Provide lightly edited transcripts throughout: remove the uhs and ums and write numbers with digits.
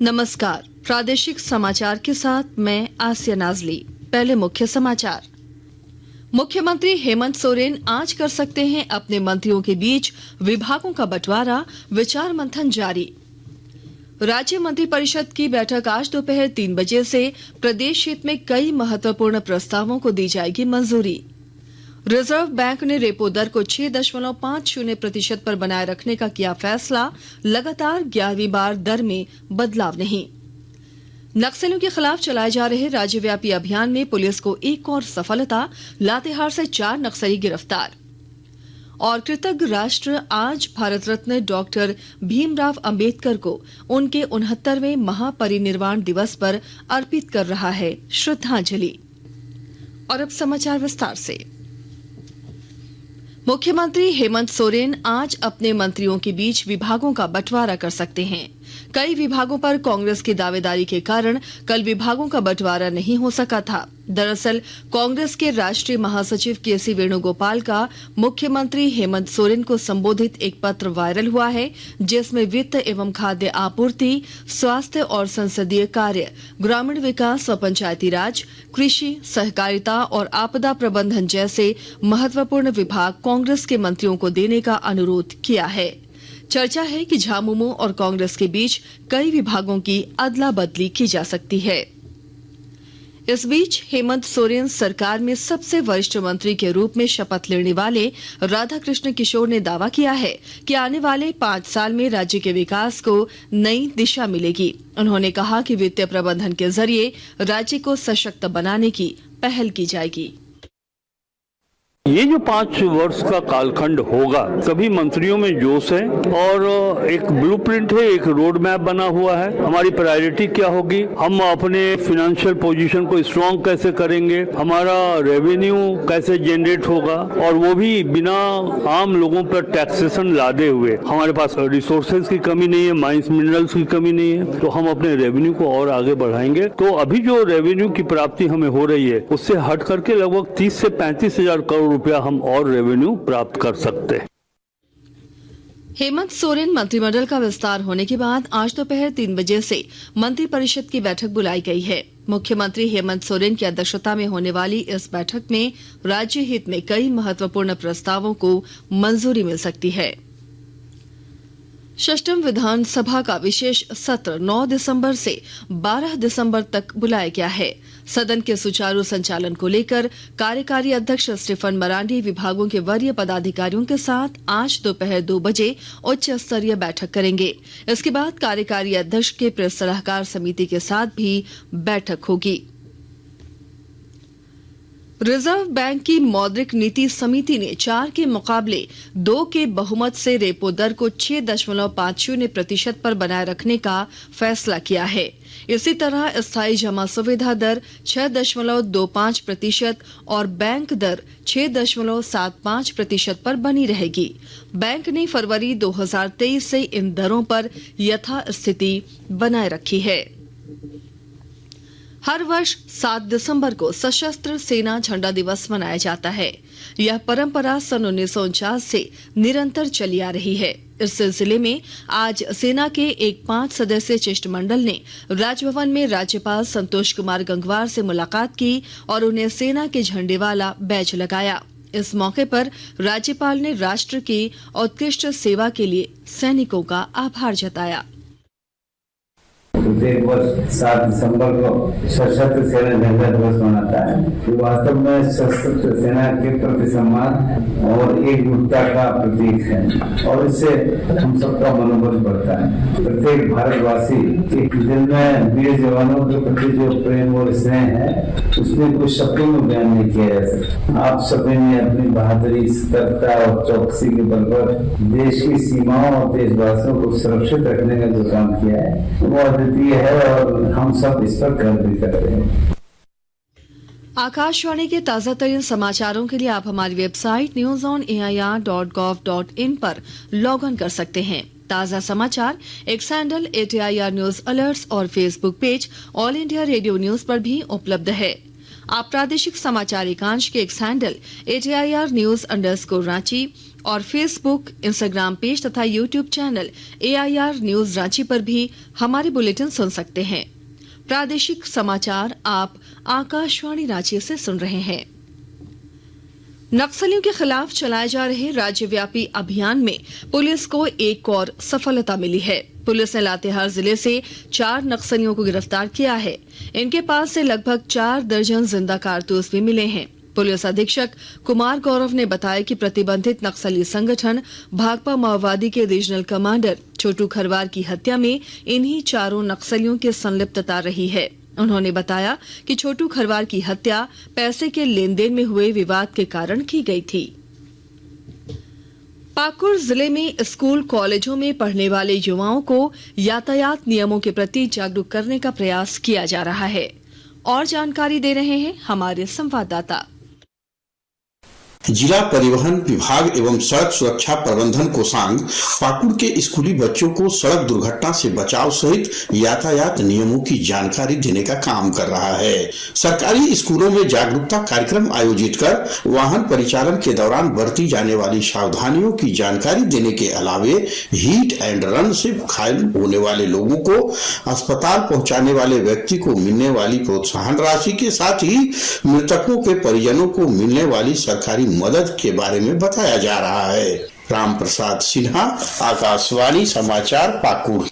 नमस्कार, प्रादेशिक समाचार के साथ मैं आसिया नाजली। पहले मुख्य समाचार। मुख्यमंत्री हेमंत सोरेन आज कर सकते हैं अपने मंत्रियों के बीच विभागों का बंटवारा, विचार मंथन जारी। राज्य मंत्रिपरिषद की बैठक आज दोपहर 3 बजे से प्रदेश हित में कई महत्वपूर्ण प्रस्तावों को दी जाएगी मंजूरी। रिजर्व बैंक ने रेपो दर को 6.50% पर बनाए रखने का किया फैसला, लगातार 11वीं बार दर में बदलाव नहीं। नक्सलियों के खिलाफ चलाए जा रहे राज्यव्यापी अभियान में पुलिस को एक और सफलता, लातेहार से 4 नक्सली गिरफ्तार। और कृतज्ञ राष्ट्र आज भारत रत्न डॉक्टर भीमराव अंबेडकर को उनके 69वें महापरिनिर्वाण दिवस पर अर्पित कर रहा है श्रद्धांजलि। और अब समाचार विस्तार से। मुख्यमंत्री हेमंत सोरेन आज अपने मंत्रियों के बीच विभागों का बंटवारा कर सकते हैं। कई विभागों पर कांग्रेस की दावेदारी के कारण कल विभागों का बंटवारा नहीं हो सका था। दरअसल कांग्रेस के राष्ट्रीय महासचिव केसी वेणुगोपाल का मुख्यमंत्री हेमंत सोरेन को संबोधित एक पत्र वायरल हुआ है, जिसमें वित्त एवं खाद्य आपूर्ति, स्वास्थ्य और संसदीय कार्य, ग्रामीण विकास व पंचायती राज, कृषि, सहकारिता और आपदा प्रबंधन जैसे महत्वपूर्ण विभाग कांग्रेस के मंत्रियों को देने का अनुरोध किया है। चर्चा है कि झामुमो और कांग्रेस के बीच कई विभागों की अदला बदली की जा सकती है। इस बीच हेमंत सोरेन सरकार में सबसे वरिष्ठ मंत्री के रूप में शपथ लेने वाले राधाकृष्ण किशोर ने दावा किया है कि आने वाले 5 साल में राज्य के विकास को नई दिशा मिलेगी। उन्होंने कहा कि वित्तीय प्रबंधन के जरिए राज्य को सशक्त बनाने की पहल की जाएगी। ये जो 5 वर्ष का कालखंड होगा, सभी मंत्रियों में जोश है और एक ब्लूप्रिंट है, एक रोड मैप बना हुआ है। हमारी प्रायोरिटी क्या होगी, हम अपने फाइनेंशियल पोजीशन को स्ट्रांग कैसे करेंगे, हमारा रेवेन्यू कैसे जनरेट होगा, और वो भी बिना आम लोगों पर टैक्सेशन लादे हुए। हमारे पास रिसोर्सेज की कमी नहीं है, माइंस मिनरल्स की कमी नहीं है, तो हम अपने रेवेन्यू को और आगे बढ़ाएंगे। तो अभी जो रेवेन्यू की प्राप्ति हमें हो रही है, उससे हट करके लगभग 30 से 35 हजार करोड़ रुपया हम और रेवेन्यू प्राप्त कर सकते हैं। हेमंत सोरेन मंत्रिमंडल का विस्तार होने के बाद आज दोपहर 3 बजे से मंत्रिपरिषद की बैठक बुलाई गई है। मुख्यमंत्री हेमंत सोरेन की अध्यक्षता में होने वाली इस बैठक में राज्य हित में कई महत्वपूर्ण प्रस्तावों को मंजूरी मिल सकती है। षष्ठम विधानसभा का विशेष सत्र 9 दिसंबर से 12 दिसंबर तक बुलाया गया है। सदन के सुचारू संचालन को लेकर कार्यकारी अध्यक्ष स्टीफन मरांडी विभागों के वरीय पदाधिकारियों के साथ आज दोपहर 2 बजे उच्च स्तरीय बैठक करेंगे। इसके बाद कार्यकारी अध्यक्ष के प्रेस सलाहकार समिति के साथ भी बैठक होगी। रिजर्व बैंक की मौद्रिक नीति समिति ने 4 के मुकाबले 2 के बहुमत से रेपो दर को 6.50% पर बनाए रखने का फैसला किया है। इसी तरह स्थायी जमा सुविधा दर 6.25% और बैंक दर 6.75% पर बनी रहेगी। बैंक ने फरवरी 2023 से इन दरों पर यथास्थिति बनाए रखी है। हर वर्ष 7 दिसंबर को सशस्त्र सेना झंडा दिवस मनाया जाता है। यह परंपरा सन 1949 से निरंतर चली आ रही है। इस सिलसिले में आज सेना के एक 5 सदस्यीय शिष्टमंडल ने राजभवन में राज्यपाल संतोष कुमार गंगवार से मुलाकात की और उन्हें सेना के झंडे वाला बैज लगाया। इस मौके पर राज्यपाल ने राष्ट्र की उत्कृष्ट सेवा के लिए सैनिकों का आभार जताया। प्रत्येक वर्ष 7 दिसंबर को सशस्त्र सेना झंडा दिवस मनाता है, जो वास्तव में सशस्त्र सेना के प्रति सम्मान और एकजुटता का प्रतीक है और इससे हम सबका मनोबल बढ़ता है। प्रत्येक भारतवासी के दिल में वीर जवानों के प्रति जो प्रेम और स्नेह है, उसमें कुछ शब्दों में बयान नहीं किया जा सकता। आप सभी ने अपनी बहादुरी, सतर्कता और चौकसी के बल पर देश की सीमाओं और देशवासियों को सुरक्षित रखने का जो काम किया है, वो है और हम सब इस पर गर्व भी करते हैं। आकाशवाणी के ताजा तरीन समाचारों के लिए आप हमारी वेबसाइट newsonair.gov.in पर लॉग ऑन कर सकते हैं। ताजा समाचार X handle @AIR news alerts और Facebook page All India Radio news पर भी उपलब्ध है। आप प्रादेशिक समाचार एकांश के एक्स हैंडल AIR News _ और फेसबुक, इंस्टाग्राम पेज तथा YouTube channel AIR News Ranchi पर भी हमारे बुलेटिन सुन सकते हैं। प्रादेशिक समाचार आप आकाशवाणी रांची से सुन रहे हैं। नक्सलियों के खिलाफ चलाए जा रहे राज्यव्यापी अभियान में पुलिस को एक और सफलता मिली है। पुलिस ने लातेहार जिले से 4 नक्सलियों को गिरफ्तार किया है। इनके पास से लगभग 4 दर्जन जिंदा कारतूस भी मिले हैं। पुलिस अधीक्षक कुमार गौरव ने बताया कि प्रतिबंधित नक्सली संगठन भाकपा माओवादी के रीजनल कमांडर छोटू खरवार की हत्या में इन्हीं 4 नक्सलियों की संलिप्तता रही है। उन्होंने बताया कि छोटू खरवार की हत्या पैसे के लेन देन में हुए विवाद के कारण की गई थी। पाकुड़ जिले में स्कूल कॉलेजों में पढ़ने वाले युवाओं को यातायात नियमों के प्रति जागरूक करने का प्रयास किया जा रहा है। और जानकारी दे रहे हैं हमारे संवाददाता। जिला परिवहन विभाग एवं सड़क सुरक्षा प्रबंधन कोषांग पाकुड़ के स्कूली बच्चों को सड़क दुर्घटना से बचाव सहित यातायात नियमों की जानकारी देने का काम कर रहा है। सरकारी स्कूलों में जागरूकता कार्यक्रम आयोजित कर वाहन परिचालन के दौरान बरती जाने वाली सावधानियों की जानकारी देने के अलावे हीट एंड रन से घायल होने वाले लोगों को अस्पताल पहुंचाने वाले व्यक्ति को मिलने वाली प्रोत्साहन राशि के साथ ही मृतकों के परिजनों को मिलने वाली सरकारी मदद के बारे में बताया जा रहा है। राम प्रसाद सिन्हा, आकाशवाणी समाचार, पाकुड़।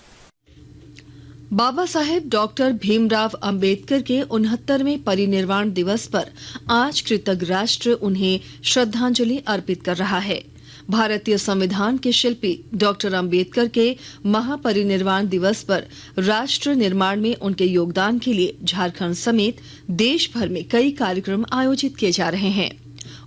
बाबा साहेब डॉक्टर भीमराव अंबेडकर के 69वें परिनिर्वाण दिवस पर आज कृतज्ञ राष्ट्र उन्हें श्रद्धांजलि अर्पित कर रहा है। भारतीय संविधान के शिल्पी डॉक्टर अंबेडकर के महापरिनिर्वाण दिवस पर राष्ट्र निर्माण में उनके योगदान के लिए झारखंड समेत देश भर में कई कार्यक्रम आयोजित किए जा रहे हैं।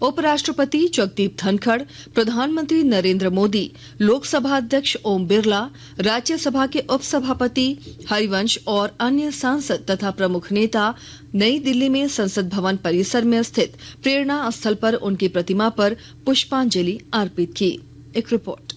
उपराष्ट्रपति जगदीप धनखड़, प्रधानमंत्री नरेंद्र मोदी, लोकसभा अध्यक्ष ओम बिरला, राज्यसभा के उपसभापति हरिवंश और अन्य सांसद तथा प्रमुख नेता नई दिल्ली में संसद भवन परिसर में स्थित प्रेरणा स्थल पर उनकी प्रतिमा पर पुष्पांजलि अर्पित की। एक रिपोर्ट।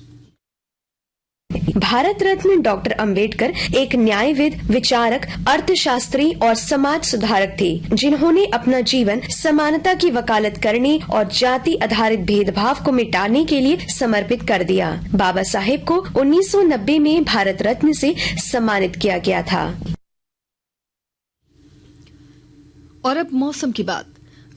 भारत रत्न डॉक्टर अंबेडकर एक न्यायविद, विचारक, अर्थशास्त्री और समाज सुधारक थे, जिन्होंने अपना जीवन समानता की वकालत करने और जाति आधारित भेदभाव को मिटाने के लिए समर्पित कर दिया। बाबा साहेब को 1990 में भारत रत्न से सम्मानित किया गया था। और अब मौसम की बात।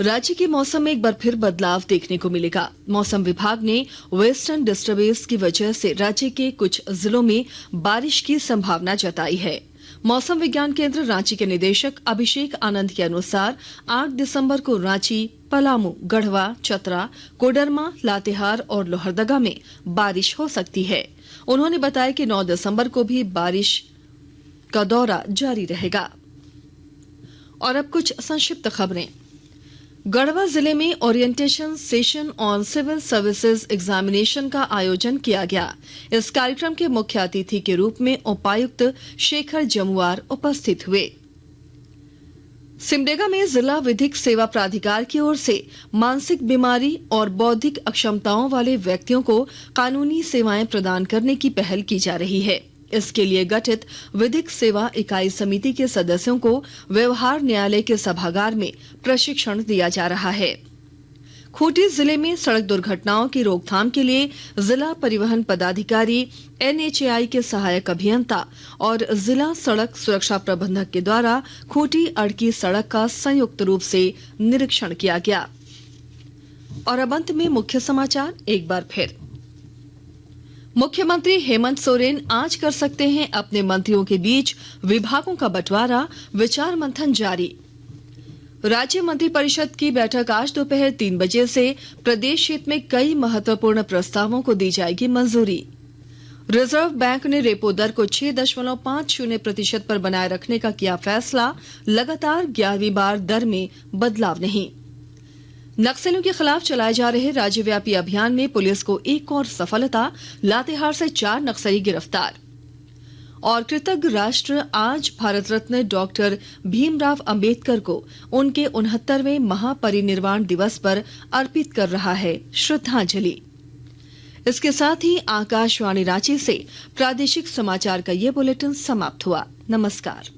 राज्य के मौसम में एक बार फिर बदलाव देखने को मिलेगा। मौसम विभाग ने वेस्टर्न डिस्टर्बेंस की वजह से राज्य के कुछ जिलों में बारिश की संभावना जताई है। मौसम विज्ञान केंद्र रांची के निदेशक अभिषेक आनंद के अनुसार 8 दिसंबर को रांची, पलामू, गढ़वा, चतरा, कोडरमा, लातेहार और लोहरदगा में बारिश हो सकती है। उन्होंने बताया कि 9 दिसंबर को भी बारिश का दौरा जारी रहेगा। और अब कुछ संक्षिप्त खबरें। गढ़वा जिले में orientation session on civil services examination का आयोजन किया गया। इस कार्यक्रम के मुख्य अतिथि के रूप में उपायुक्त शेखर जमुआर उपस्थित हुए। सिमडेगा में जिला विधिक सेवा प्राधिकार की ओर से मानसिक बीमारी और बौद्धिक अक्षमताओं वाले व्यक्तियों को कानूनी सेवाएं प्रदान करने की पहल की जा रही है। इसके लिए गठित विधिक सेवा इकाई समिति के सदस्यों को व्यवहार न्यायालय के सभागार में प्रशिक्षण दिया जा रहा है। खूंटी जिले में सड़क दुर्घटनाओं की रोकथाम के लिए जिला परिवहन पदाधिकारी, NHAI के सहायक अभियंता और जिला सड़क सुरक्षा प्रबंधक के द्वारा खूंटी अड़की सड़क का संयुक्त रूप से निरीक्षण किया गया। और अब अंत में मुख्य समाचार एक बार फिर। मुख्यमंत्री हेमंत सोरेन आज कर सकते हैं अपने मंत्रियों के बीच विभागों का बंटवारा, विचार मंथन जारी। राज्य मंत्रिपरिषद की बैठक आज दोपहर 3 बजे से प्रदेश हित में कई महत्वपूर्ण प्रस्तावों को दी जाएगी मंजूरी। रिजर्व बैंक ने रेपो दर को 6.50% पर बनाए रखने का किया फैसला, लगातार 11वीं बार दर में बदलाव नहीं। नक्सलियों के खिलाफ चलाए जा रहे राज्यव्यापी अभियान में पुलिस को एक और सफलता, लातेहार से 4 नक्सली गिरफ्तार। और कृतज्ञ राष्ट्र आज भारत रत्न डॉक्टर भीमराव अंबेडकर को उनके 69वें महापरिनिर्वाण दिवस पर अर्पित कर रहा है श्रद्धांजलि। इसके साथ ही आकाशवाणी रांची से प्रादेशिक समाचार का ये बुलेटिन समाप्त हुआ। नमस्कार।